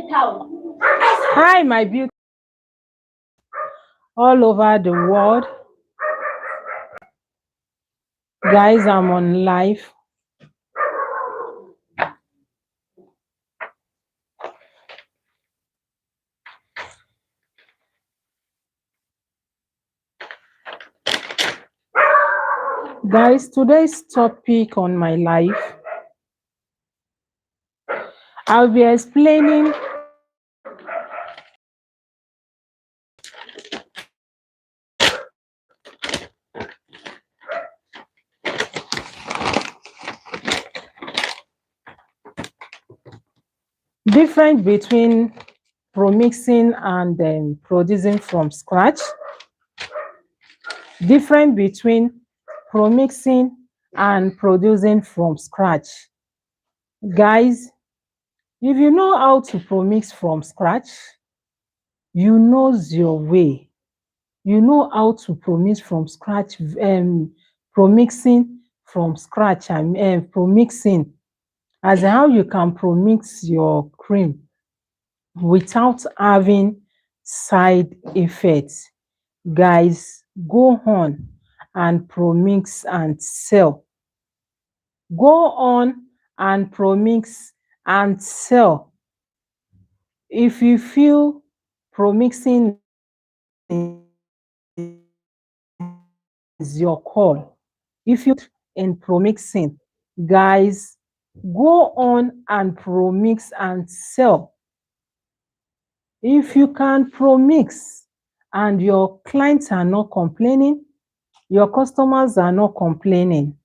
Hi, my beauty all over the world. Guys, I'm on live. Guys, today's topic on my life, I'll be explaining difference between promixing and producing from scratch. Difference between promixing and producing from scratch. Guys, if you know how to promix from scratch, you know your way. You know how to promix from scratch, promixing from scratch, and promixing as how you can promix your cream without having side effects. Guys, go on and promix and sell. Go on and promix and sell. If you feel promixing is your call, if you in promixing, guys, go on and promix and sell. If you can promix and your clients are not complaining, your customers are not complaining,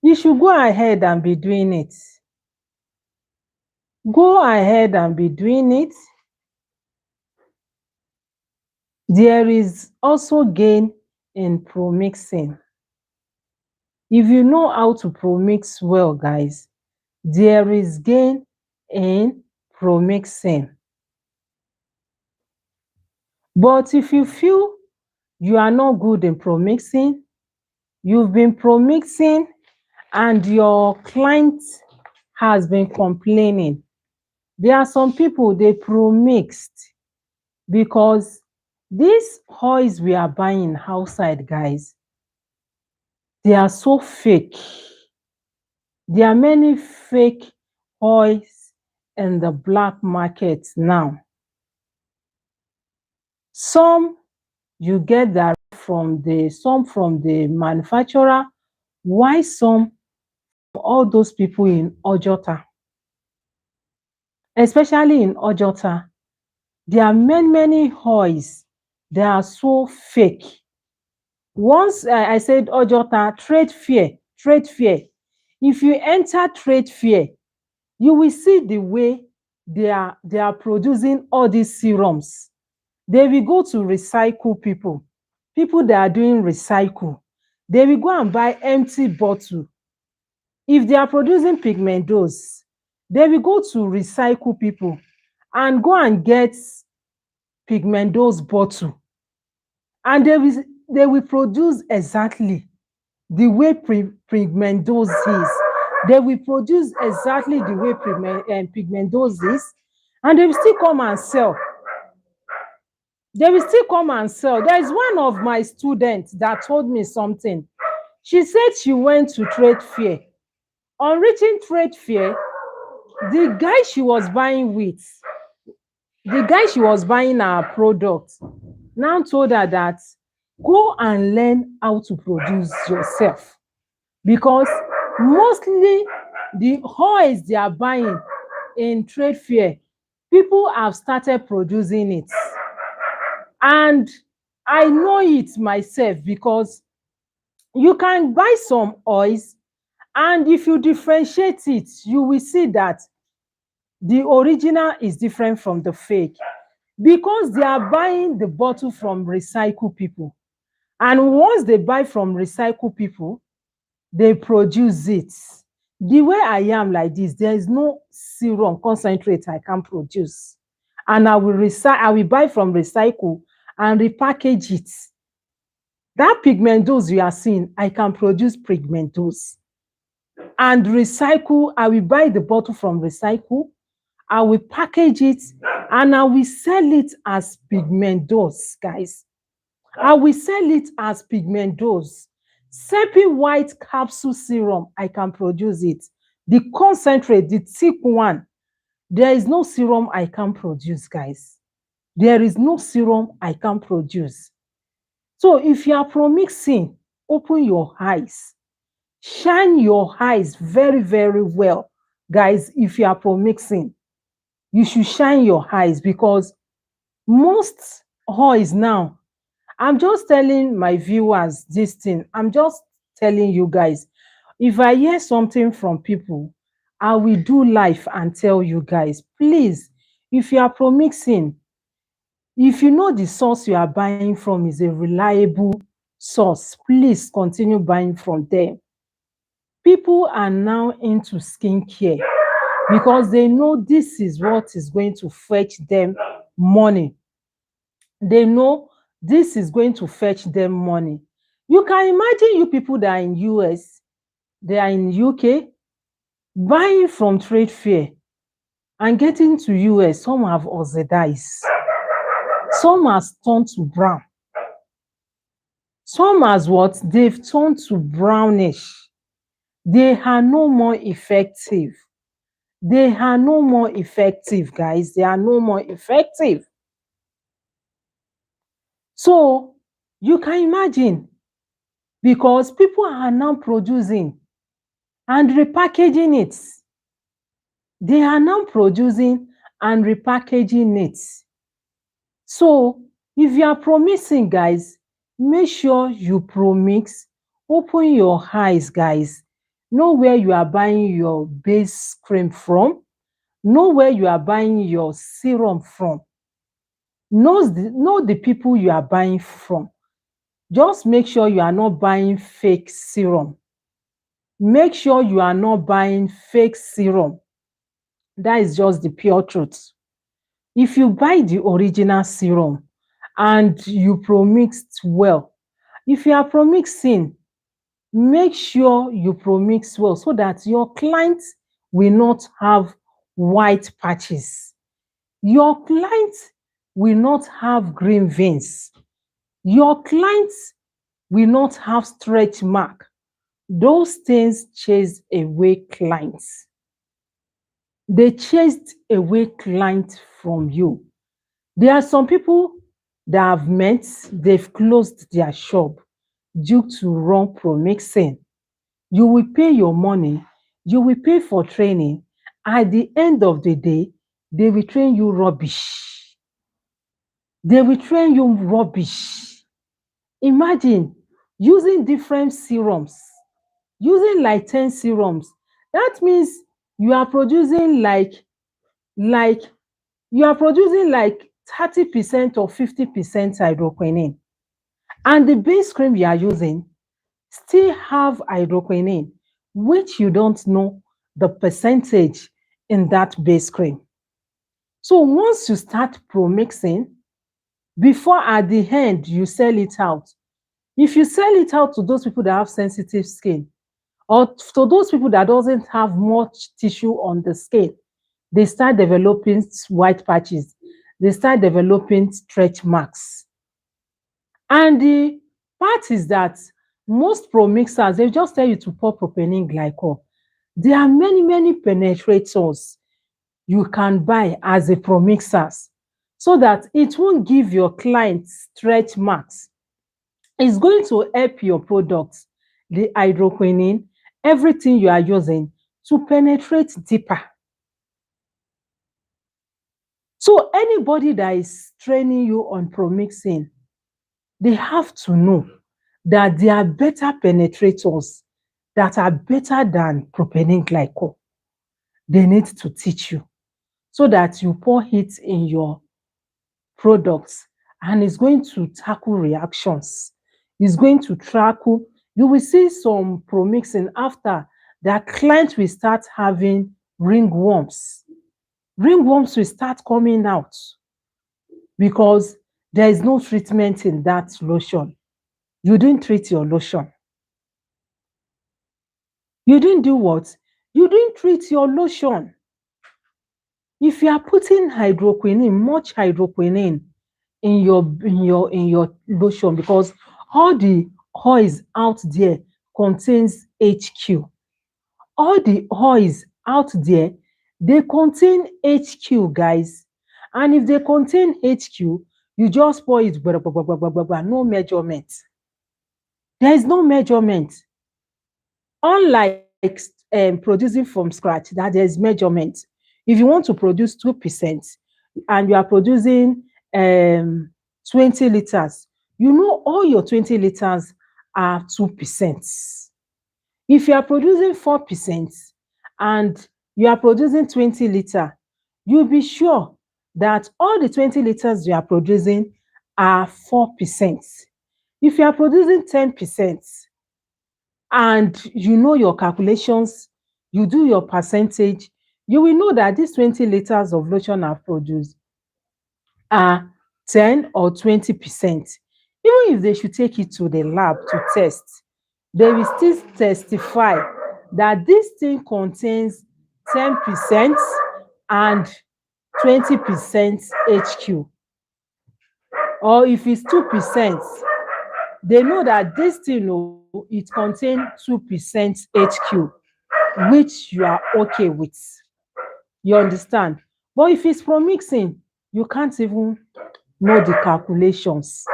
you should go ahead and be doing it. Go ahead and be doing it. There is also gain in promixing. If you know how to promix well, guys, there is gain in promixing. But if you feel you are not good in promixing, you've been promixing and your client has been complaining, there are some people they promixed because these oils we are buying outside, guys, they are so fake. There are many fake oils in the black market now. Some you get that from the manufacturer, why some all those people in Ojota, especially in Ojota, there are many oils that are so fake. Once I said Ojota, trade fair. If you enter trade fair, you will see the way they are producing all these serums. They will go to recycle people that are doing recycle. They will go and buy empty bottle. If they are producing pigmentos, they will go to recycle people and go and get pigmentos bottle, and they will produce exactly the way pigmentos is. They will produce exactly the way pigmentos is, and they will still come and sell. There is one of my students that told me something. She said she went to trade fair. On reaching trade fair, the guy she was buying our product now told her that go and learn how to produce yourself, because mostly the oils they are buying in trade fair, people have started producing it. And I know it myself, because you can buy some oils, and if you differentiate it, you will see that the original is different from the fake, because they are buying the bottle from recycle people. And once they buy from recycle people, they produce it. The way I am like this, there is no serum concentrate I can produce. And I will buy from recycle and repackage it. That pigmentos you are seeing, I can produce pigmentos. And recycle, I will buy the bottle from recycle I will package it, and I will sell it as pigment dose, guys. I will sell it as pigment dose. Sepia white capsule serum, I can produce it. The concentrate, the thick one, there is no serum I can produce, guys. There is no serum I can produce. So if you are promixing, open your eyes. Shine your eyes very, very well, guys. If you are promixing, you should shine your eyes, because most oils now, I'm just telling my viewers this thing. I'm just telling you guys. If I hear something from people, I will do live and tell you guys. Please, if you are promixing, if you know the source you are buying from is a reliable source, please continue buying from them. People are now into skincare because they know this is what is going to fetch them money. They know this is going to fetch them money. You can imagine you people that are in US, they are in UK, buying from trade fair and getting to US, some have oxidized, some has turned to brown, some has what? They've turned to brownish. They are no more effective. They are no more effective, guys. They are no more effective. So you can imagine, because people are now producing and repackaging it. They are now producing and repackaging it. So if you are promising, guys, make sure you promix. Open your eyes, guys. Know where you are buying your base cream from. Know where you are buying your serum from. Know the people you are buying from. Just make sure you are not buying fake serum. Make sure you are not buying fake serum. That is just the pure truth. If you buy the original serum and you promixed well, if you are promixing, make sure you promix well so that your clients will not have white patches. Your clients will not have green veins. Your clients will not have stretch mark. Those things chase away clients. They chased away clients from you. There are some people that I've met, they've closed their shop due to wrong promixing. You will pay your money, you will pay for training. At the end of the day, they will train you rubbish. They will train you rubbish. Imagine using different serums, using like 10 serums. That means you are producing like you are producing like 30% or 50% hydroquinone. And the base cream you are using still have hydroquinone, which you don't know the percentage in that base cream. So once you start promixing, before at the end you sell it out, if you sell it out to those people that have sensitive skin, or to those people that doesn't have much tissue on the skin, they start developing white patches. They start developing stretch marks. And the part is that most promixers, they just tell you to pour propylene glycol. There are many, many penetrators you can buy as a promixers so that it won't give your clients stretch marks. It's going to help your products, the hydroquinone, everything you are using, to penetrate deeper. So anybody that is training you on promixing, they have to know that there are better penetrators that are better than propylene glycol. They need to teach you so that you pour it in your products and it's going to tackle reactions. It's going to tackle, you will see some promixing after that client will start having ringworms. Ringworms will start coming out because there is no treatment in that lotion. You didn't treat your lotion. You didn't do what? You didn't treat your lotion. If you are putting hydroquinone, much hydroquinone in your lotion, because all the oils out there contains HQ. All the oils out there, they contain HQ, guys. And if they contain HQ, you just pour it, blah, blah, blah, blah, blah, blah, blah, no measurement. There is no measurement. Unlike producing from scratch, that there is measurement. If you want to produce 2% and you are producing 20 liters, you know all your 20 liters are 2%. If you are producing 4% and you are producing 20 liters, you'll be sure that all the 20 liters you are producing are 4%. If you are producing 10%, and you know your calculations, you do your percentage, you will know that these 20 liters of lotion I've produced are 10 or 20%. Even if they should take it to the lab to test, they will still testify that this thing contains 10% and 20% HQ. Or if it's 2%, they know that this thing, it contains 2% HQ, which you are okay with. You understand? But if it's promixing, you can't even know the calculations.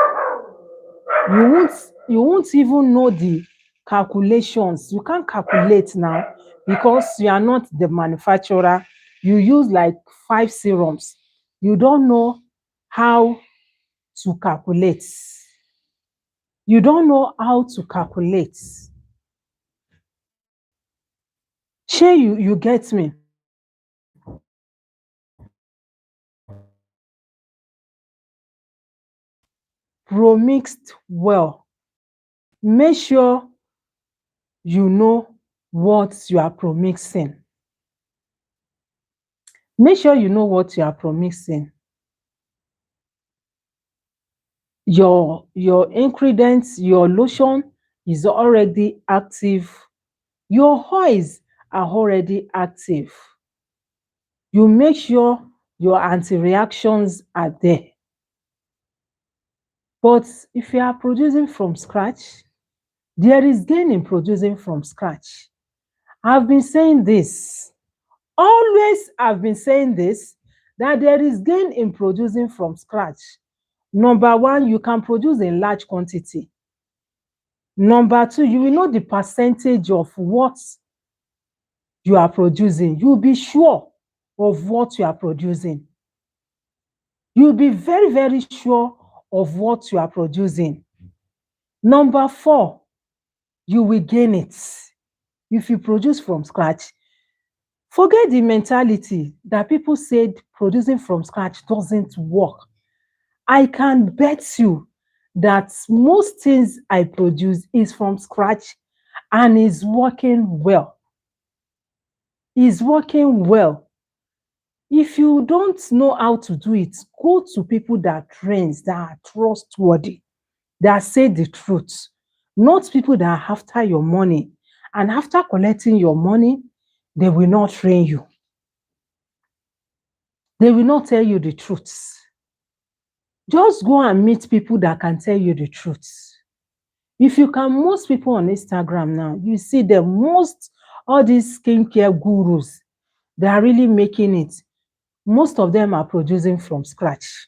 You won't even know the calculations. You can't calculate now because you are not the manufacturer. You use like 5 serums. You don't know how to calculate. You don't know how to calculate. Shey you get me? Promixed well. Make sure you know what you are promixing. Make sure you know what you are promixing. Your ingredients, your lotion is already active. Your oils are already active. You make sure your anti-reactions are there. But if you are producing from scratch, there is gain in producing from scratch. I've been saying this. Always I've been saying this, that there is gain in producing from scratch. Number one, you can produce in large quantity. Number two, you will know the percentage of what you are producing. You'll be sure of what you are producing. You'll be very, very sure of what you are producing. Number four, you will gain it. If you produce from scratch, forget the mentality that people said producing from scratch doesn't work. I can bet you that most things I produce is from scratch and is working well. Is working well. If you don't know how to do it, go to people that trains, that are trustworthy, that say the truth, not people that are after your money. And after collecting your money, they will not train you. They will not tell you the truth. Just go and meet people that can tell you the truth. If you can, most people on Instagram now, you see them, all these skincare gurus, they are really making it. Most of them are producing from scratch.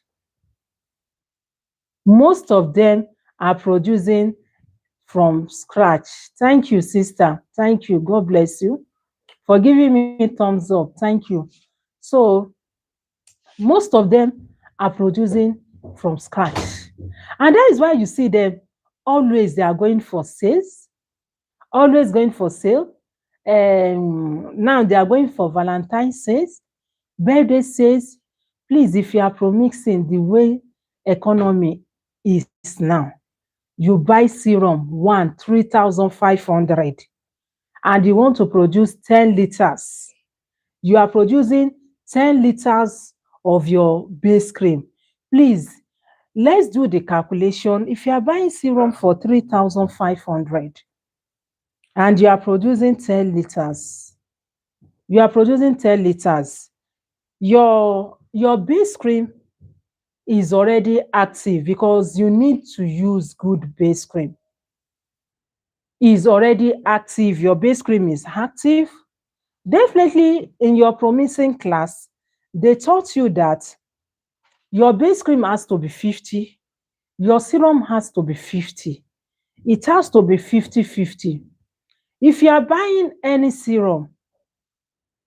Most of them are producing from scratch. Thank you, sister. Thank you. God bless you for giving me thumbs up. Thank you. So, most of them are producing from scratch. And that is why you see them always, they are going for sales, always going for sale. Now they are going for Valentine's sales, birthday sales. Please, if you are promixing the way economy is now, you buy serum one 3,500 and you want to produce 10 liters. You are producing 10 liters of your base cream. Please, let's do the calculation. If you are buying serum for 3,500 and you are producing 10 liters, you Your base cream is already active because you need to use good base cream. Is already active. Your base cream is active. Definitely in your promxing class, they taught you that your base cream has to be 50, your serum has to be 50. It has to be 50-50. If you are buying any serum,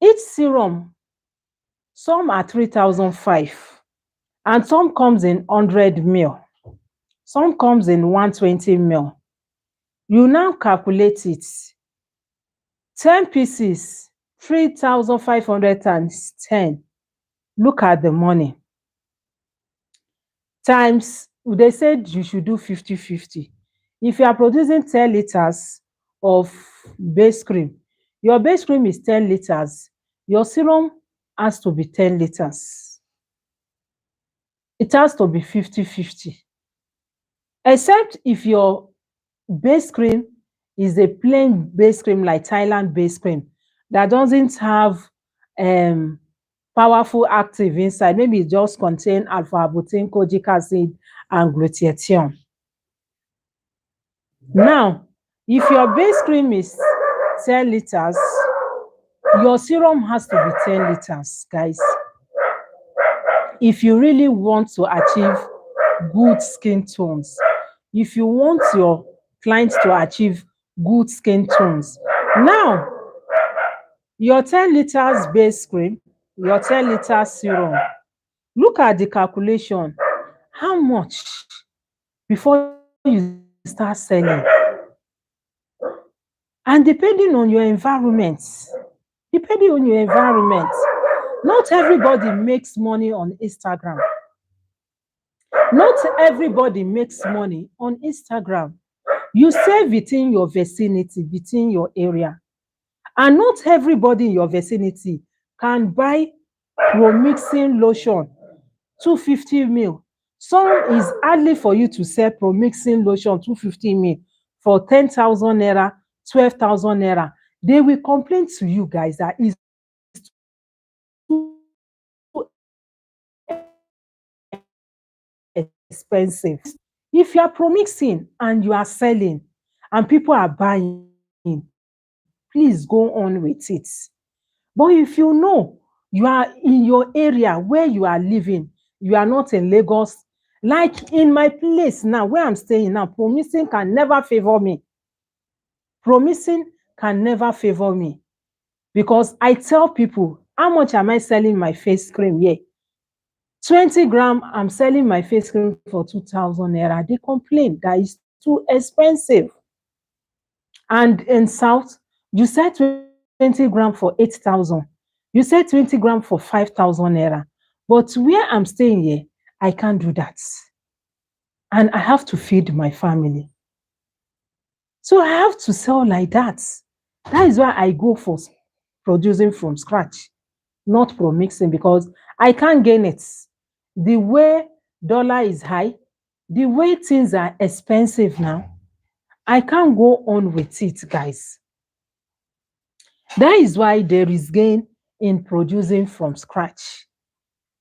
each serum, some are 3,005 and some comes in 100 ml, some comes in 120 ml. You now calculate it. 10 pieces, 3,500 times 10. Look at the money. Times, they said you should do 50-50. If you are producing 10 liters of base cream, your base cream is 10 liters, your serum has to be 10 liters. It has to be 50-50. Except if your base cream is a plain base cream like Thailand base cream that doesn't have um, powerful active inside. Maybe it just contain alpha-arbutin, kojic acid, and glutathione. Now, if your base cream is 10 liters, your serum has to be 10 liters, guys. If you really want to achieve good skin tones, if you want your clients to achieve good skin tones. Now, your 10 liters base cream, your 10 liters serum, look at the calculation. How much before you start selling? And depending on your environment, not everybody makes money on Instagram. Not everybody makes money on Instagram. You stay within your vicinity, within your area. And not everybody in your vicinity can buy promxing lotion 250 ml. Some is hardly for you to sell promxing lotion 250 ml for 10,000 naira, 12,000 naira. They will complain to you guys that it's too expensive. If you are promxing and you are selling and people are buying, please go on with it. But if you know you are in your area where you are living, you are not in Lagos, like in my place now, where I'm staying now, promxing can never favor me. Promxing can never favor me because I tell people, how much am I selling my face cream here? 20 gram, I'm selling my face cream for 2,000 naira. They complain that it's too expensive. And in South, you sell 20 gram for 8,000. You sell 20 gram for 5,000 naira. But where I'm staying here, I can't do that. And I have to feed my family. So I have to sell like that. That is why I go for producing from scratch, not promxing, because I can't gain it. The way dollar is high, the way things are expensive now, I can't go on with it, guys. That is why there is gain in producing from scratch.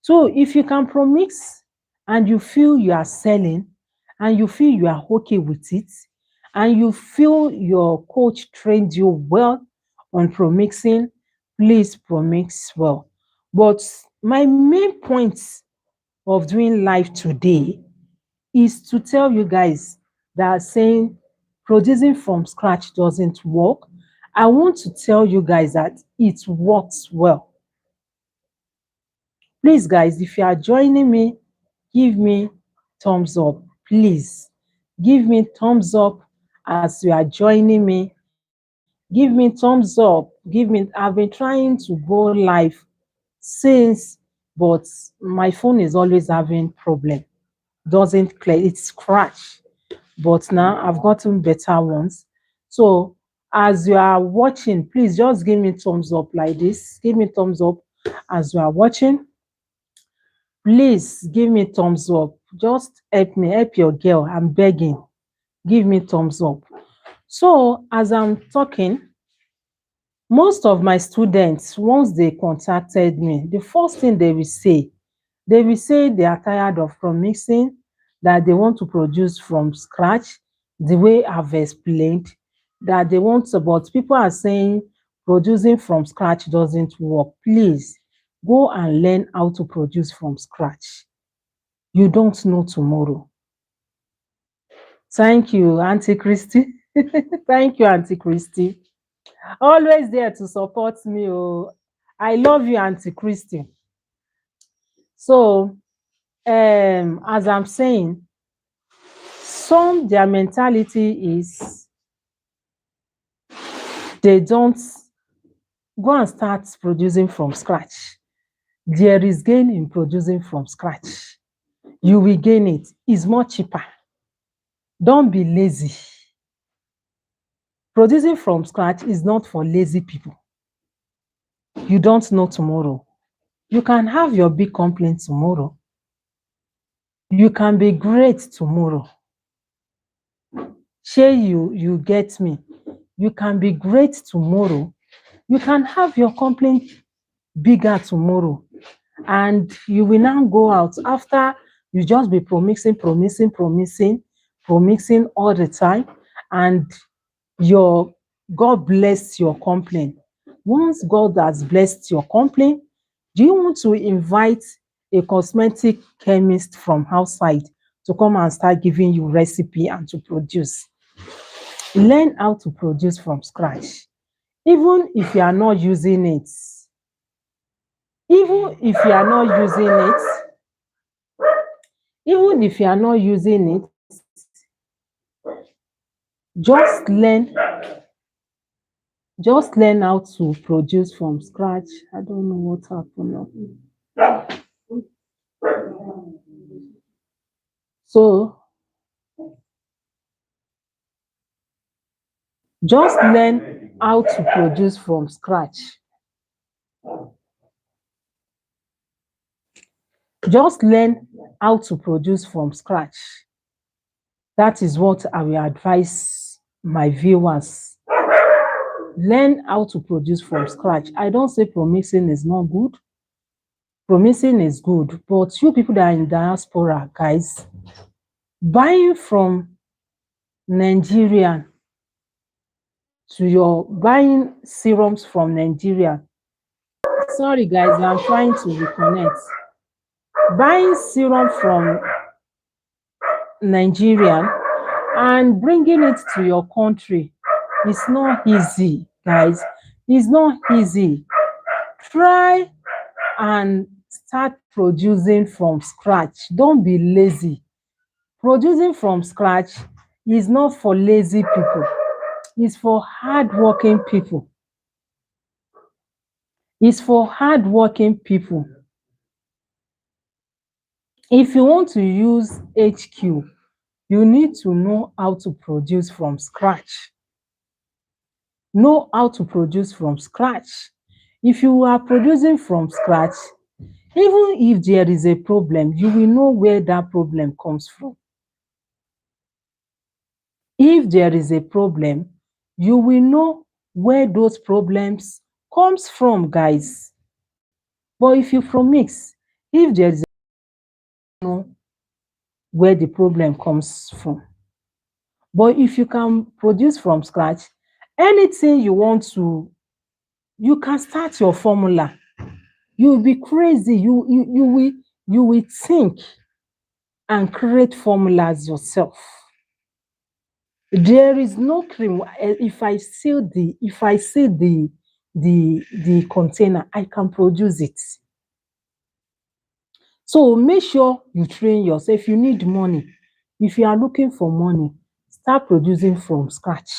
So if you can promix and you feel you are selling and you feel you are okay with it and you feel your coach trained you well on promixing, please promix well. But my main point of doing live today is to tell you guys that saying producing from scratch doesn't work. I want to tell you guys that it works well. Please, guys, if you are joining me, give me thumbs up. Please give me thumbs up as you are joining me. Give me thumbs up. I've been trying to go live since, but my phone is always having problem. Doesn't clear, it's crash. But now I've gotten better ones. So as you are watching, please just give me thumbs up like this. Give me thumbs up as you are watching. Please give me thumbs up. Just help me, help your girl. I'm begging. Give me thumbs up. So as I'm talking, Most of my students, once they contacted me, the first thing they will say they are tired of promxing, that they want to produce from scratch, the way I've explained, that they want to, but people are saying producing from scratch doesn't work. Please go and learn how to produce from scratch. You don't know tomorrow. Thank you, Auntie Christy. Thank you, Auntie Christy. Always there to support me. Oh, I love you, Auntie Christy. So, as I'm saying, some their mentality is they don't go and start producing from scratch. There is gain in producing from scratch. You will gain it. It's more cheaper. Don't be lazy. Producing from scratch is not for lazy people. You don't know tomorrow. You can have your big complaint tomorrow. You can be great tomorrow. Shey you get me? You can be great tomorrow. You can have your complaint bigger tomorrow, and you will now go out after you just be promixing all the time, and your God bless your complaint. Once God has blessed your complaint, do you want to invite a cosmetic chemist from outside to come and start giving you recipe and to produce? Learn how to produce from scratch. Even if you are not using it, even if you are not using it, even if you are not using it, just learn, just learn how to produce from scratch. I don't know what happened now. So just learn how to produce from scratch. Just learn how to produce from scratch. That is what I will advise my viewers. Learn how to produce from scratch. I don't say promixing is not good. Promixing is good, but you people that are in diaspora, guys, buying from Nigerian to your buying serums from Nigeria. Sorry guys, I'm trying to reconnect. Buying serum from Nigerian and bringing it to your country is not easy, guys. It's not easy. Try and start producing from scratch. Don't be lazy. Producing from scratch is not for lazy people. It's for hardworking people. It's for hardworking people. If you want to use HQ, you need to know how to produce from scratch. Know how to produce from scratch. If you are producing from scratch, even if there is a problem, you will know where that problem comes from. If there is a problem, you will know where those problems comes from, guys. But if you promix, if there is no where the problem comes from. But if you can produce from scratch, anything you want to, you can start your formula. You will be crazy. You will think and create formulas yourself. There is no cream. If I see the container, I can produce it. So make sure you train yourself. If you need money, if you are looking for money, start producing from scratch.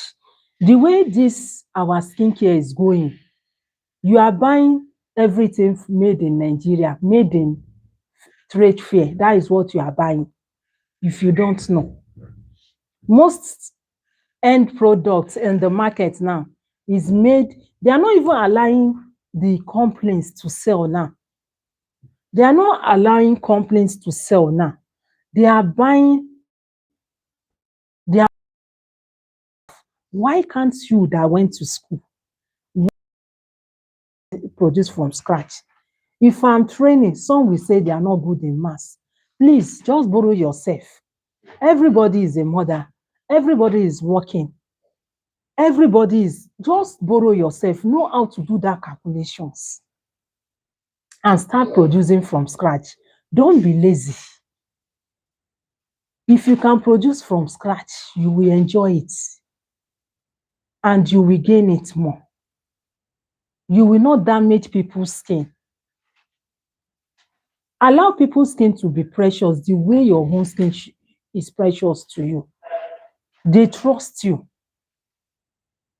The way this our skincare is going, you are buying everything made in Nigeria, made in trade fair. That is what you are buying. If you don't know, most end products in the market now is made. They are not even allowing the companies to sell now. They are not allowing companies to sell now. They are buying. They are. Why can't you that went to school? produce from scratch. If I'm training, some will say they are not good in maths. Please just borrow yourself. Everybody is a mother. Everybody is working. Everybody is just borrow yourself. Know how to do that calculations and start producing from scratch. Don't be lazy. If you can produce from scratch, you will enjoy it and you will gain it more. You will not damage people's skin. Allow people's skin to be precious the way your own skin is precious to you. They trust you.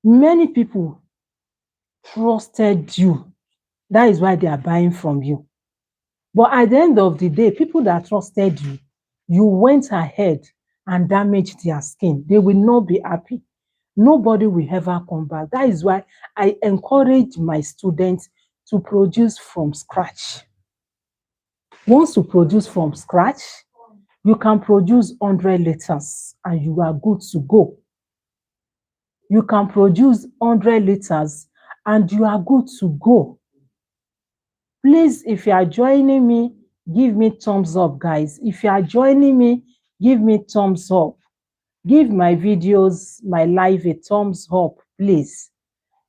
Many people trusted you. That is why they are buying from you. But at the end of the day, people that trusted you, you went ahead and damaged their skin. They will not be happy. Nobody will ever come back. That is why I encourage my students to produce from scratch. Once you produce from scratch, you can produce 100 liters and you are good to go. You can produce 100 liters and you are good to go. Please, if you are joining me, give me thumbs up, guys. If you are joining me, give me thumbs up. Give my videos, my live a thumbs up, please.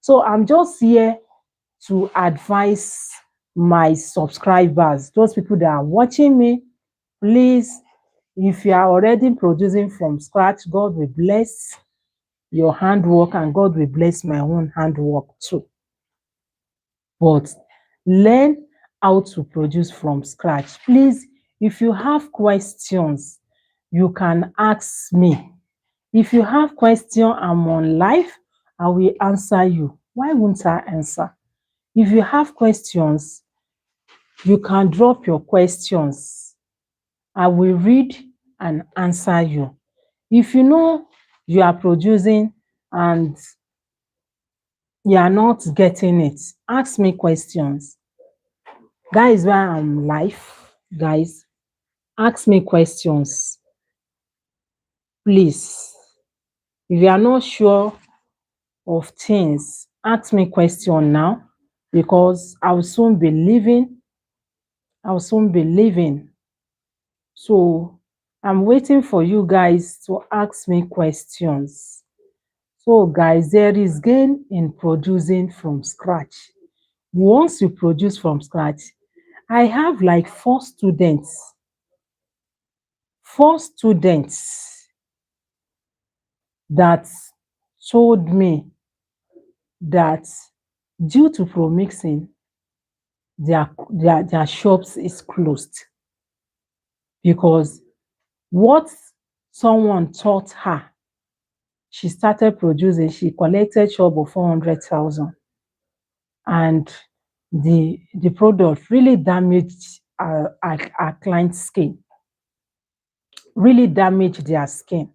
So I'm just here to advise my subscribers, those people that are watching me. Please, if you are already producing from scratch, God will bless your handwork and God will bless my own handwork too. But learn how to produce from scratch. Please, if you have questions, you can ask me. If you have question, I'm on live, I will answer you. Why won't I answer? If you have questions, you can drop your questions. I will read and answer you. If you know you are producing and you are not getting it, ask me questions. That is why I'm live, guys. Ask me questions, please. If you are not sure of things, ask me question now because I will soon be leaving. I will soon be leaving. So I'm waiting for you guys to ask me questions. So guys, there is gain in producing from scratch. Once you produce from scratch, I have like four students that told me that due to promixing, their shops is closed because what someone taught her, she started producing, she collected shop of 400,000 and the product really damaged our client's skin, really damaged their skin.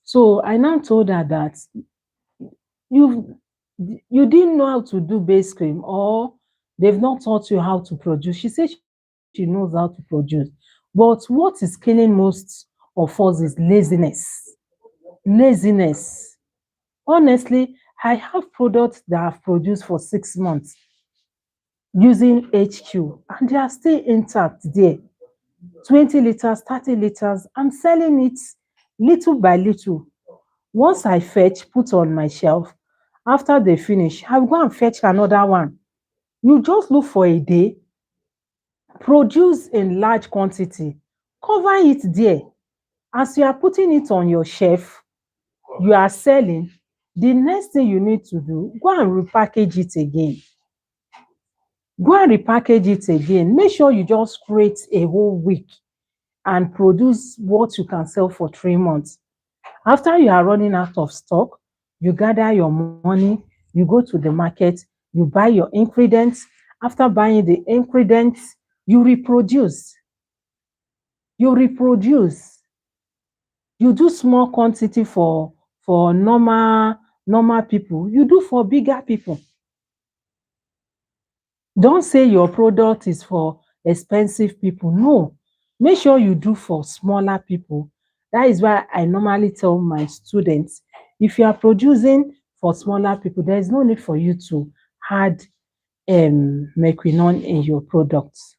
So I now told her that you didn't know how to do base cream or they've not taught you how to produce. She said she knows how to produce. But what is killing most of us is laziness. Laziness. Honestly, I have products that I've produced for 6 months using HQ and they are still intact there. 20 liters, 30 liters. I'm selling it little by little. Once I fetch, put on my shelf. After they finish, I'll go and fetch another one. You just look for a day, produce in large quantity, cover it there. As you are putting it on your shelf, you are selling. The next thing you need to do, go and repackage it again. Go and repackage it again. Make sure you just create a whole week and produce what you can sell for 3 months. After you are running out of stock, you gather your money, you go to the market, you buy your ingredients. After buying the ingredients, you reproduce. You reproduce. You do small quantity for normal people. You do for bigger people. Don't say your product is for expensive people. No. Make sure you do for smaller people. That is why I normally tell my students, if you are producing for smaller people, there is no need for you to add mequinone in your products.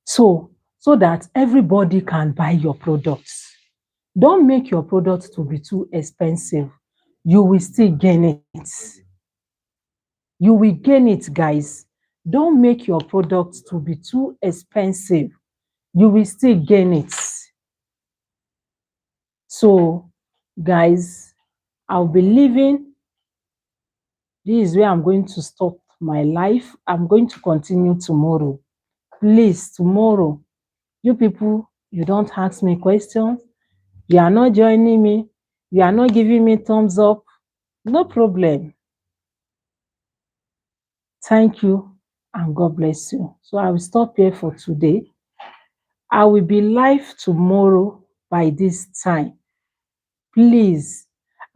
So that everybody can buy your products. Don't make your products to be too expensive. You will still gain it. You will gain it, guys. Don't make your products to be too expensive. You will still gain it. So, guys, I'll be leaving. This is where I'm going to stop my life. I'm going to continue tomorrow. Please, tomorrow, you people, you don't ask me questions. You are not joining me. You are not giving me thumbs up. No problem. Thank you and God bless you. So I will stop here for today. I will be live tomorrow by this time. Please,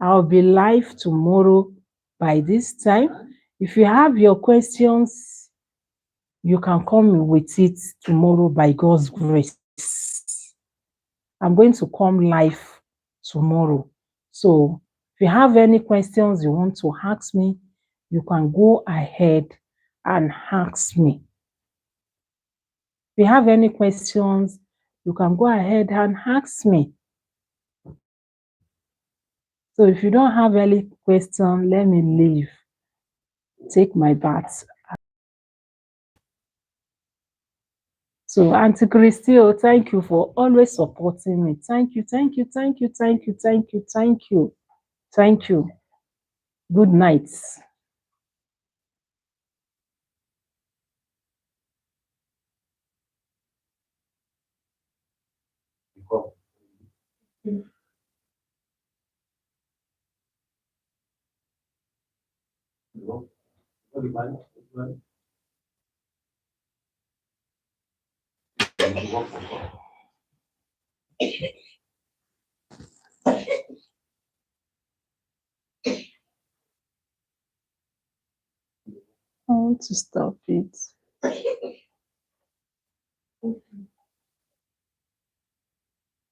I'll be live tomorrow by this time. If you have your questions, you can come with it tomorrow by God's grace. I'm going to come live tomorrow. So if you have any questions you want to ask me, you can go ahead and ask me. If you have any questions, you can go ahead and ask me. So if you don't have any question, let me leave. Take my bath. So Auntie Christio, thank you for always supporting me. Thank you, thank you, thank you, thank you, thank you, thank you, thank you. Good night. I want to stop it.